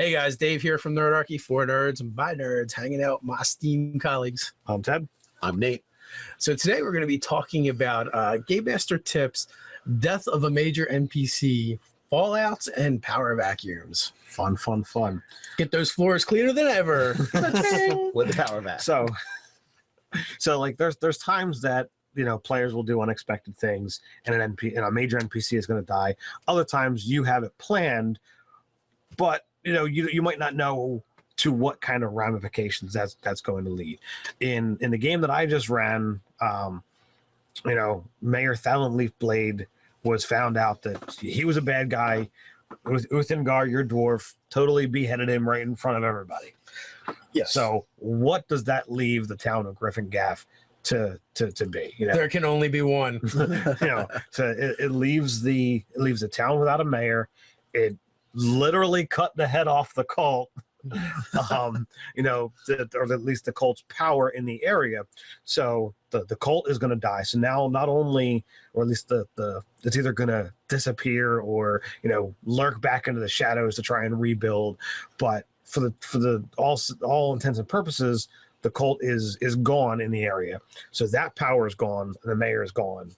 Hey guys, Dave here from Nerdarchy for Nerds and by Nerds, hanging out with my esteemed colleagues. I'm Ted. I'm Nate. So today we're going to be talking about Game Master tips, death of a major NPC, fallouts, and power vacuums. Fun. Get those floors cleaner than ever. With the power vac. So like there's times that players will do unexpected things and a major NPC is going to die. Other times you have it planned, but you might not know to what kind of ramifications that's going to lead. In the game that I just ran, Mayor Thalon Leafblade was found out that he was a bad guy. Uthengar, your dwarf, totally beheaded him right in front of everybody. Yes. So what does that leave the town of Griffin Gaff to be? There can only be one. So it leaves the town without a mayor. It literally cut the head off the cult. Or at least the cult's power in the area. So the cult is going to die. So now not only, or at least it's either going to disappear or lurk back into the shadows to try and rebuild. But for the all intents and purposes, the cult is gone in the area. So that power is gone. And the mayor is gone.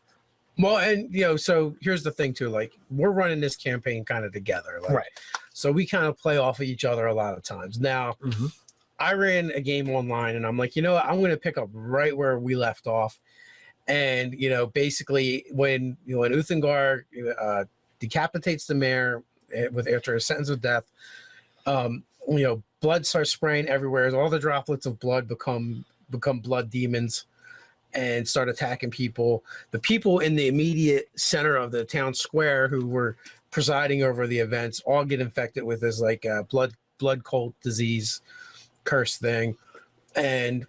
Well, and so here's the thing too. Like, we're running this campaign kind of together, like, right? So we kind of play off of each other a lot of times. Now, I ran a game online, and I'm like, I'm going to pick up right where we left off. And basically, when Uthengar decapitates the mayor after a sentence of death, blood starts spraying everywhere. All the droplets of blood become blood demons and start attacking people. The people in the immediate center of the town square who were presiding over the events all get infected with this like blood cult disease curse thing. And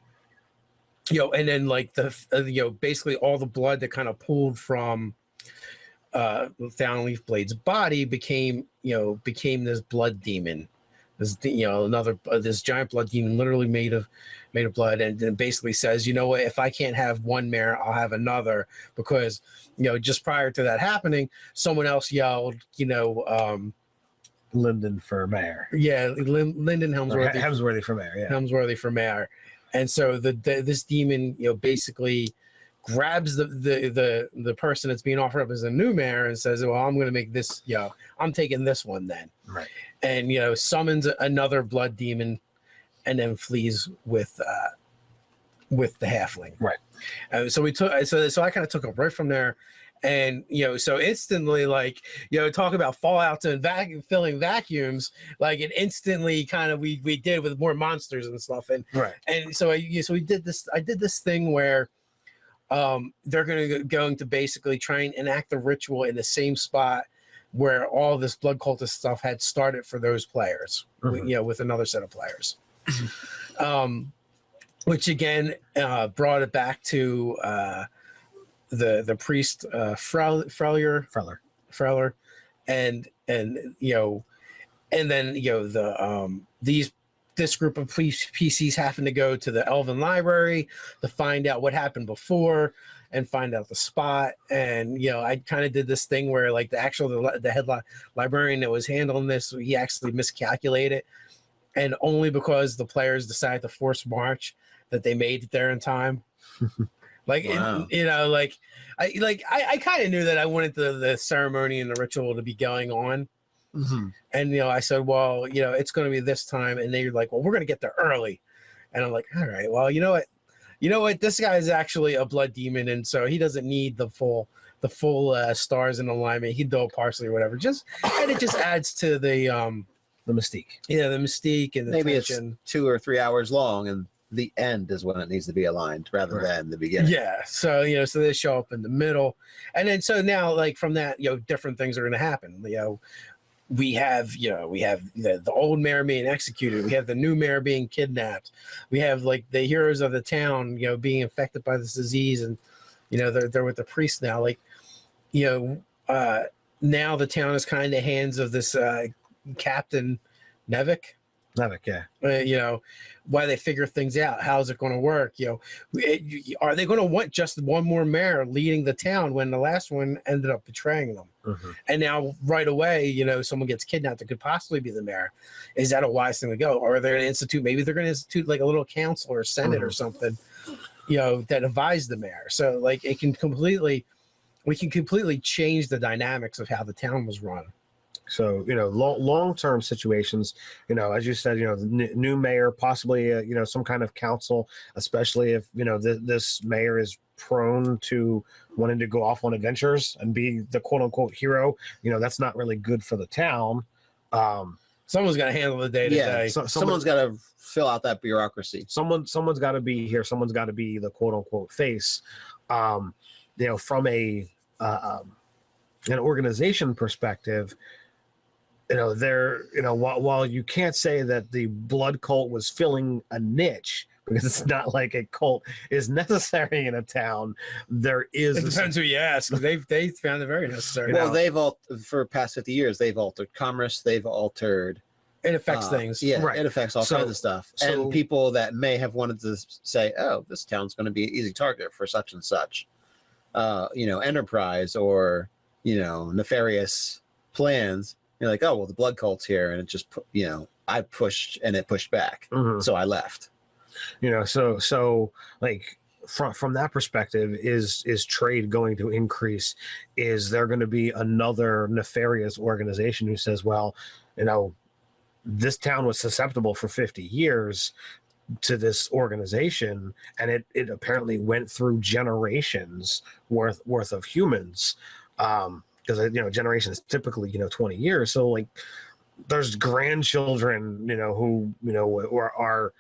and then like the basically all the blood that kind of pooled from Thalon Leafblade's body became this blood demon. This this giant blood demon, literally made of blood, and then basically says, what, if I can't have one mayor, I'll have another, because just prior to that happening, someone else yelled, Lyndon for mayor. Yeah, Lyndon Helmsworthy. Helmsworthy for mayor. Yeah, Helmsworthy for mayor. And so this demon, basically grabs the person that's being offered up as a new mayor and says, well, I'm going to make this, I'm taking this one then. Right. And, summons another blood demon and then flees with the halfling. Right. So I kind of took up right from there. And, so instantly, like, talk about fallouts and filling vacuums, like it instantly kind of, we did with more monsters and stuff. And, right. And so I did this thing where, they're going to basically try and enact the ritual in the same spot where all this blood cultist stuff had started for those players, with another set of players, which again brought it back to the priest Freller, and then this group of PCs having to go to the Elven Library to find out what happened before and find out the spot. And, I kind of did this thing where, like, the head librarian that was handling this, he actually miscalculated. And only because the players decided to force march that they made it there in time. Like, wow. I kind of knew that I wanted the ceremony and the ritual to be going on. And I said, well, it's going to be this time, and they're like, well, we're going to get there early, and I'm like, all right, well, you know what, this guy is actually a blood demon, and so he doesn't need the full stars in alignment. He'd do it partially or whatever, and it just adds to the mystique. Yeah, the mystique and the maybe tension. It's 2 or 3 hours long, and the end is when it needs to be aligned rather than the beginning. Yeah, so so they show up in the middle, and then so now, like, from that, different things are going to happen. We have the old mayor being executed. We have the new mayor being kidnapped. We have, like, the heroes of the town, being infected by this disease, and they're with the priest now. Like, now the town is kind of in the hands of this Captain Nevik. Okay. You know, why they figure things out. How's it going to work? You know, are they going to want just one more mayor leading the town when the last one ended up betraying them? Mm-hmm. And now right away, you know, someone gets kidnapped that could possibly be the mayor. Is that a wise thing to go? Or are they going to institute, maybe they're going to institute like a little council or senate or something, you know, that advise the mayor. So like we can completely change the dynamics of how the town was run. So, you know, long-term situations, you know, as you said, you know, the new mayor, possibly, you know, some kind of council, especially if, you know, this mayor is prone to wanting to go off on adventures and be the quote unquote hero. You know, that's not really good for the town. Someone's got to handle the day to day. Someone's got to fill out that bureaucracy. Someone's got to be here. Someone's got to be the quote unquote face. You know, from an organization perspective, you know, while you can't say that the blood cult was filling a niche, because it's not like a cult is necessary in a town, there is. It depends who you ask. They found it very necessary. Well, they've for past 50 years, they've altered commerce. They've altered. It affects things. Yeah, right. It affects all kinds of stuff. And people that may have wanted to say, "Oh, this town's going to be an easy target for such and such," you know, enterprise or, you know, nefarious plans. You're like, oh, well, the blood cult's here, and it just, you know, I pushed and it pushed back, so I left. You know, so like from that perspective, is trade going to increase? Is there going to be another nefarious organization who says, well, you know, this town was susceptible for 50 years to this organization, and it apparently went through generations worth of humans. Because, you know, generation is typically, you know, 20 years. So like there's grandchildren, you know, who, you know, are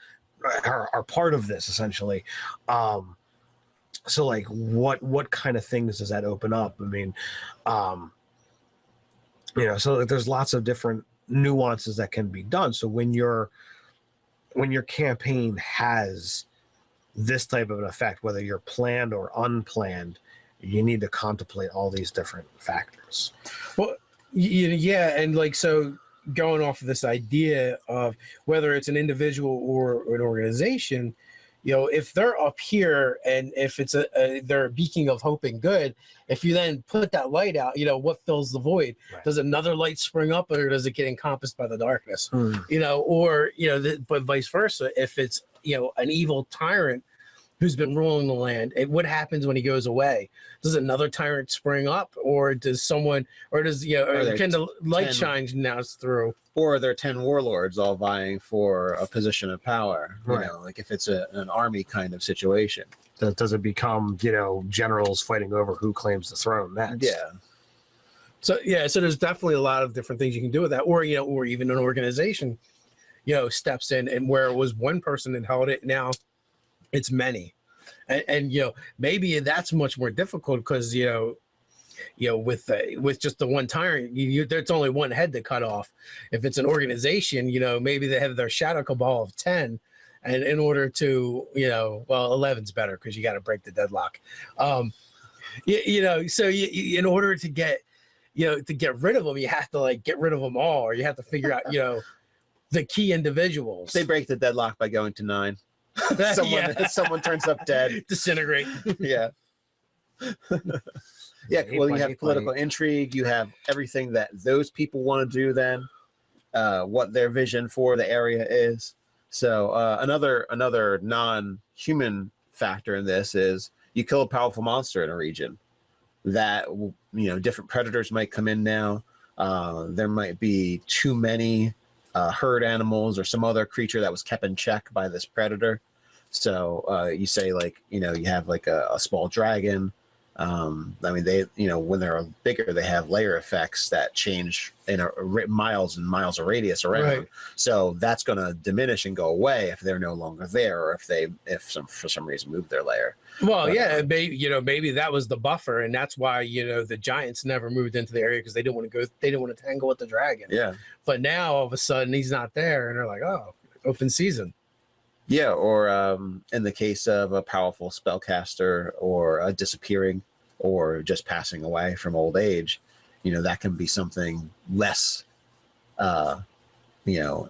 part of this essentially. So like what kind of things does that open up? I mean, you know, so like, there's lots of different nuances that can be done. So when your campaign has this type of an effect, whether you're planned or unplanned, you need to contemplate all these different factors. Well, yeah, and like, so going off of this idea of whether it's an individual or an organization, you know, if they're up here and if it's they're a beacon of hope and good, if you then put that light out, you know, what fills the void? Right. Does another light spring up, or does it get encompassed by the darkness? You know, or, you know, but vice versa. If it's, you know, an evil tyrant who's been ruling the land, what happens when he goes away? Does another tyrant spring up, or does someone, or does, you know, or can the light shine now through? Or are there 10 warlords all vying for a position of power? You know, like if it's an army kind of situation. Does it become, you know, generals fighting over who claims the throne next? Yeah. So there's definitely a lot of different things you can do with that, or, you know, or even an organization, you know, steps in, and where it was one person that held it, now it's many. And you know, maybe that's much more difficult because, you know, with just the one tyrant, there's only one head to cut off. If it's an organization, you know, maybe they have their shadow cabal of 10, and in order to, you know, well, 11's better because you got to break the deadlock. You know, so in order to get, you know, to get rid of them, you have to like get rid of them all, or you have to figure out, you know, the key individuals. They break the deadlock by going to 9. Someone turns up dead. Disintegrate. Yeah. Yeah, well, you have political intrigue. You have everything that those people want to do then, what their vision for the area is. So another non-human factor in this is you kill a powerful monster in a region. That, you know, different predators might come in now. There might be too many herd animals or some other creature that was kept in check by this predator. So you say, like, you know, you have like a small dragon. I mean, they, you know, when they're bigger, they have layer effects that change in miles and miles of radius around. Right. So that's going to diminish and go away if they're no longer there, or if for some reason move their layer. Well, yeah, maybe that was the buffer, and that's why, you know, the giants never moved into the area because they didn't want to go. They didn't want to tangle with the dragon. Yeah. But now all of a sudden he's not there, and they're like, oh, open season. Yeah, or in the case of a powerful spellcaster or disappearing or just passing away from old age, you know, that can be something less, you know,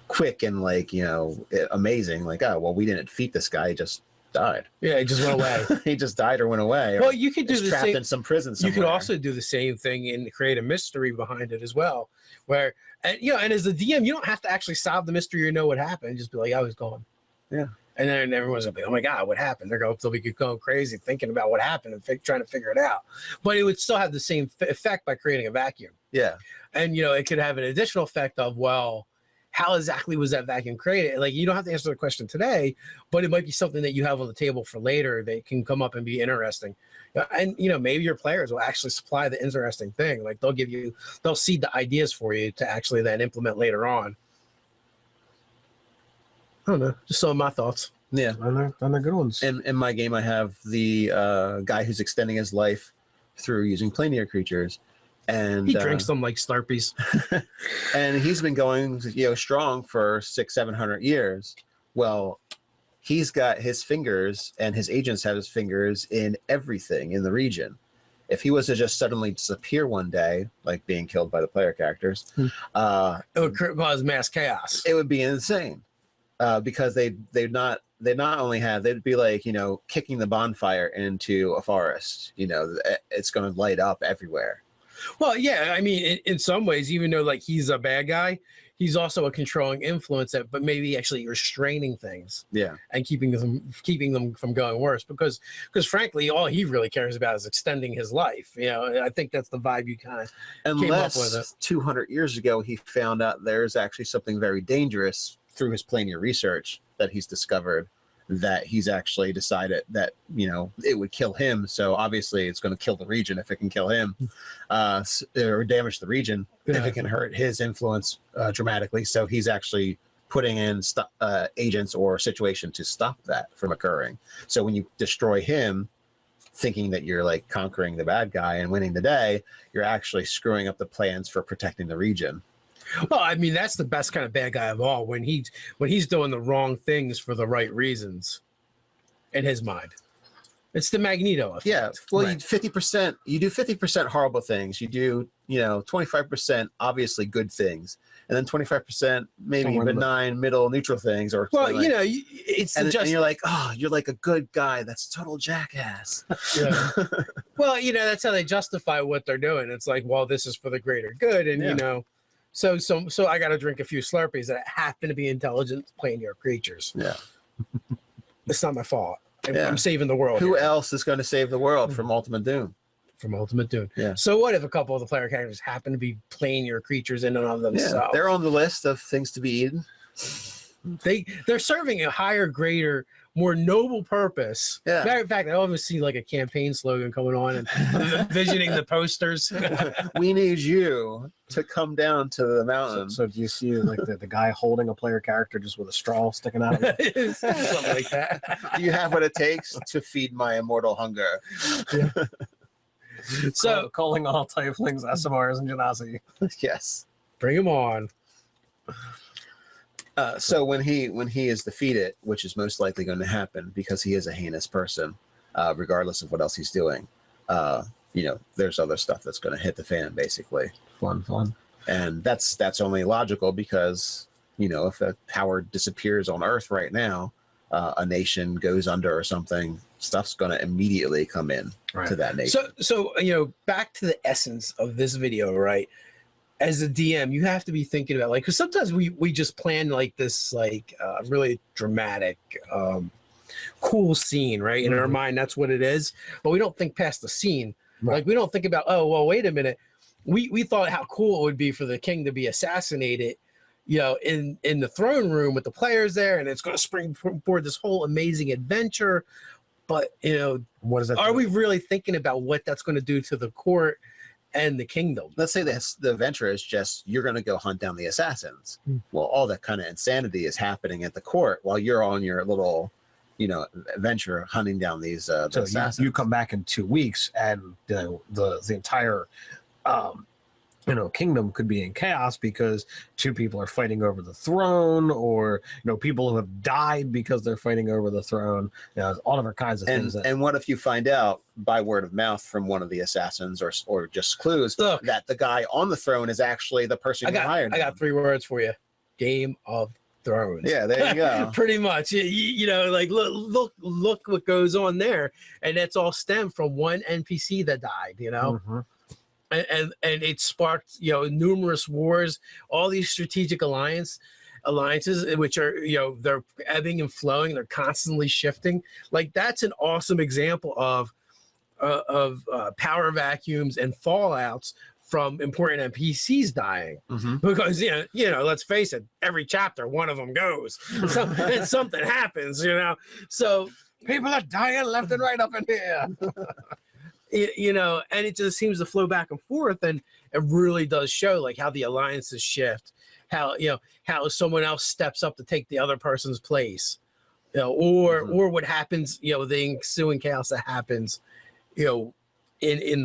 quick and like, you know, amazing. Like, oh well, we didn't defeat this guy; he just died. Yeah, it just went away. He just died or went away. Well, or you could do is the trapped same. in some prison somewhere. You could also do the same thing and create a mystery behind it as well, where and you know, and as the DM, you don't have to actually solve the mystery or know what happened. Just be like, I was gone. Yeah. And then everyone's gonna be, oh my god, what happened? They'll be going crazy thinking about what happened and trying to figure it out. But it would still have the same effect by creating a vacuum. Yeah. And you know, it could have an additional effect of, well, how exactly was that vacuum created? Like, you don't have to answer the question today, but it might be something that you have on the table for later that can come up and be interesting. And you know, maybe your players will actually supply the interesting thing. Like they'll seed the ideas for you to actually then implement later on. I don't know, just some of my thoughts. Yeah. And they're good ones. In my game, I have the guy who's extending his life through using planar creatures, and He drinks them like Slurpees. and he's been going, you know, strong for 600-700 years. Well, he's got his fingers, and his agents have his fingers in everything in the region. If he was to just suddenly disappear one day, like being killed by the player characters, It would cause mass chaos. it would be insane. Because they'd not only have, they'd be like, you know, kicking the bonfire into a forest. You know, it's going to light up everywhere. Well, yeah, I mean, in some ways, even though like he's a bad guy, he's also a controlling influence, but maybe actually restraining things. Yeah. And keeping them from going worse, because frankly, all he really cares about is extending his life. You know, I think that's the vibe you kind of came up with. It 200 years ago, he found out there's actually something very dangerous through his planar research that he's discovered, that he's actually decided that, you know, it would kill him. So obviously it's going to kill the region if it can kill him, or damage the region if it can hurt his influence dramatically. So he's actually putting in agents or situation to stop that from occurring. So when you destroy him, thinking that you're like conquering the bad guy and winning the day, you're actually screwing up the plans for protecting the region. Well, I mean, that's the best kind of bad guy of all, when he's doing the wrong things for the right reasons in his mind. It's the Magneto effect. Yeah. Well, Right. you do 50% horrible things. You do, you know, 25% obviously good things, and then 25% maybe Somewhere in the benign, middle, neutral things. Or Well, something like, you know, it's and just you're like, oh, you're like a good guy. That's total jackass. Yeah. Well, you know, that's how they justify what they're doing. It's like, well, this is for the greater good, and Yeah. you know, so I got to drink a few Slurpees that happen to be intelligent planar creatures. Yeah. It's not my fault. Yeah. I'm saving the world. Who here else is going to save the world from Ultimate Doom? from Ultimate Doom? Yeah. So what if a couple of the player characters happen to be planar creatures in and of Yeah, themselves? they're on the list of things to be eaten. They're serving a higher, greater, more noble purpose. Yeah. Matter of fact, I almost see like a campaign slogan coming on and envisioning the posters. We need you to come down to the mountain. So do you see like the guy holding a player character just with a straw sticking out of it? Something like that. Do you have what it takes to feed my immortal hunger? So Calling all tieflings, SMRs, and Genasi. Yes. bring him on. So when he is defeated, which is most likely going to happen because he is a heinous person, regardless of what else he's doing, you know, there's other stuff that's going to hit the fan, basically. Fun. And that's only logical because, you know, if a power disappears on Earth right now, a nation goes under or something, stuff's going to immediately come in to that nation. So you know, back to the essence of this video, right? As a DM, you have to be thinking about, like, because sometimes we just plan like this, like really dramatic, cool scene, right? In our mind, that's what it is. But we don't think past the scene. Right. Like, we don't think about, oh, well, wait a minute. We thought how cool it would be for the king to be assassinated, you know, in the throne room with the players there, and it's going to spring forward this whole amazing adventure. But, you know, What is that? are we really thinking about what that's going to do to the court and the kingdom? Let's say the adventure is just you're going to go hunt down the assassins. Well, all that kind of insanity is happening at the court while you're on your little, you know, adventure hunting down these So assassins. you come back in 2 weeks, and you know, the entire you know, kingdom could be in chaos because 2 people are fighting over the throne, or you know, people who have died because they're fighting over the throne. You know, all different kinds of things. And what if you find out by word of mouth from one of the assassins or just clues Look. that the guy on the throne is actually the person who hired I got him? 3 words for you. Game of Thrones. Yeah, there you go. Pretty much. You know, like look what goes on there, and that's all stemmed from one NPC that died. You know. Mm-hmm. And it sparked, you know, numerous wars, all these strategic alliances, which are, you know, they're ebbing and flowing, they're constantly shifting. Like that's an awesome example of power vacuums and fallouts from important NPCs dying. Because you know, let's face it, every chapter one of them goes, so and something happens, you know. So People are dying left and right up in here. you know, and it just seems to flow back and forth, and it really does show like how the alliances shift, how, you know, how someone else steps up to take the other person's place, you know, or what happens, you know, the ensuing chaos that happens, you know, in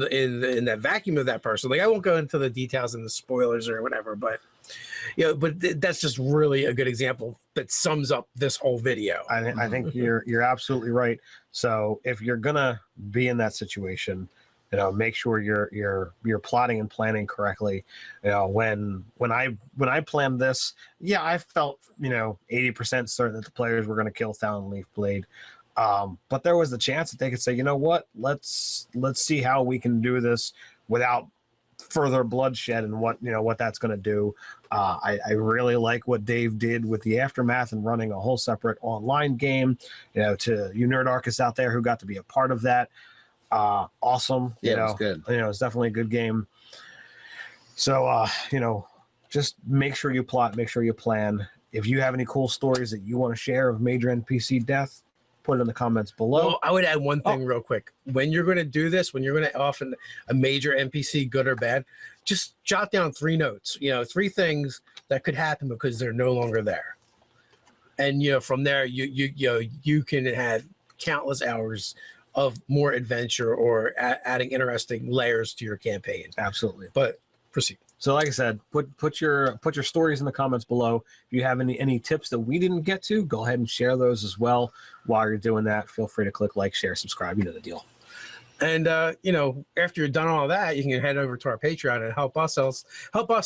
that vacuum of that person. Like I won't go into the details and the spoilers or whatever, but you know, but that's just really a good example that sums up this whole video. I think you're absolutely right. So if you're gonna be in that situation, you know, make sure you're plotting and planning correctly. You know, when I planned this, yeah, I felt, you know, 80% certain that the players were going to kill Talon Leaf Blade. But there was the chance that they could say, you know what, let's see how we can do this without further bloodshed and what that's going to do. I really like what Dave did with the Aftermath and running a whole separate online game. You know, to you nerd archists out there who got to be a part of that, awesome. Yeah, you know, it was good. You know, it's definitely a good game. So you know, just make sure you plot, make sure you plan. If you have any cool stories that you want to share of major NPC death, put it in the comments below. Well, I would add one thing real quick. When you're going to do this, when you're going to often a major NPC, good or bad, just jot down 3 notes, you know, 3 things that could happen because they're no longer there. And, you know, from there, you can have countless hours of more adventure or adding interesting layers to your campaign. Absolutely. But proceed. So like I said, put your stories in the comments below. If you have any tips that we didn't get to, go ahead and share those as well. While you're doing that, feel free to click like, share, subscribe. You know the deal. And you know, after you're done all that, you can head over to our Patreon and help us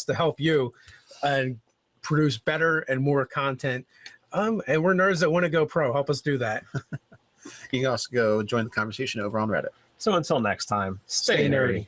to help you and produce better and more content. And we're nerds that want to go pro. Help us do that. You can also go join the conversation over on Reddit. So until next time, Stay nerdy.